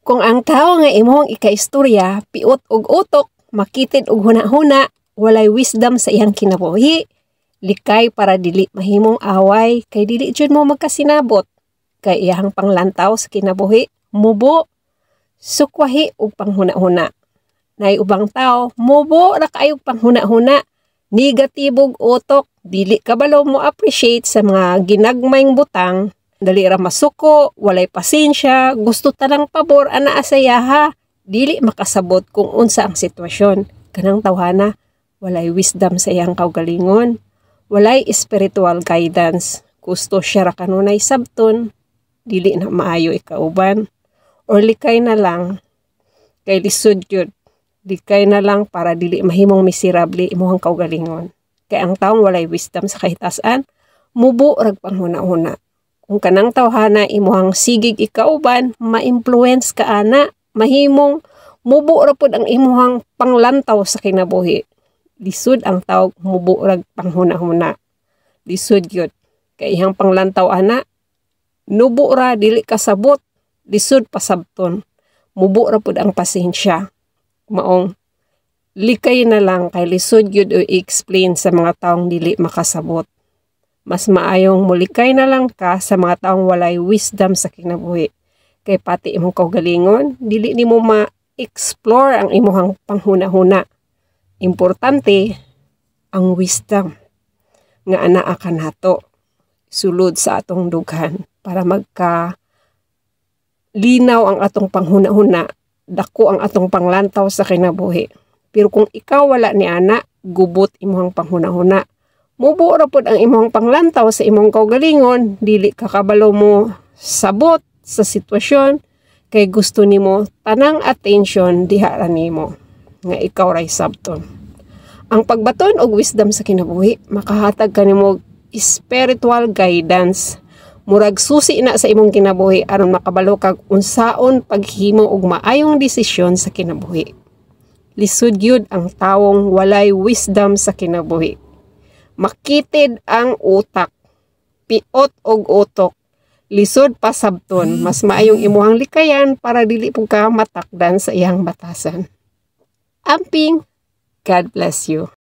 Kung ang tao nga imong ikaistorya, piot og utok, makitid og huna-huna, walay wisdom sa iyang kinabuhi, likay para dili mahimong away, kay dili jud mo magkasinabot, kay iyang panglantaw sa kinabuhi, mubo, sukwahi og panghuna-huna. Nay ubang tao, mubo ra kayo panghuna-huna, negatibog utok, dili kabalo mo appreciate sa mga ginagmayng butang, dali ra masuko, walay pasensya, gusto tanang pabor ana asayaha, dili makasabot kung unsa ang sitwasyon. Kanang tawhana, walay wisdom sa iyang kaugalingon, walay spiritual guidance. Gusto siya ra kanunay sabton, dili na maayo ikauban, or likay na lang kay lisod yun. Likay na lang para dili mahimong miserable imuhang kaugalingon. Kay ang taong walay wisdom sa kahitasan, mubo rag panghuna-huna. Kung kanang tawhana imuhang sigig ikauban, ma-influence ka ana, mahimong mubo ra pud ang imuhang panglantaw sa kinabuhi. Lisod ang tawag mubo rag panghuna-huna. Lisod yun. Kay ihang panglantaw ana, nubo ra dili kasabot, lisod pasabton. Mubo ra pud ang pasensya. Maong likay na lang kay lisod yun o i-explain sa mga taong dili makasabot. Mas maayong mulikay na lang ka sa mga taong walay wisdom sa kinabuhi. Kay pati imong kaugalingon, dili nimo ma-explore ang imuhang panghuna-huna. Importante ang wisdom nga anaa ka nato sulod sa atong dughan para magka linaw ang atong panghuna-huna, dako ang atong panglantaw sa kinabuhi. Pero kung ikaw wala ni ana, gubot imuhang panghuna-huna. Mubo ra pod ang imong panglantaw sa imong kaugalingon, dili kakabalo mo sabot sa sitwasyon, kay gusto nimo tanang attention diha ra nimo nga ikaw ray sabton. Ang pagbaton og wisdom sa kinabuhi, makahatag kanimo spiritual guidance. Murag susi na sa imong kinabuhi aron makabalo kag unsaon paghimo og maayong desisyon sa kinabuhi. Lisod gyud ang tawong walay wisdom sa kinabuhi. Makitid ang utak, piot og utok, lisod pa sabton, mas maayong imuhang likayan para dili pud ka matakdan sa iyang batasan. Amping, God bless you.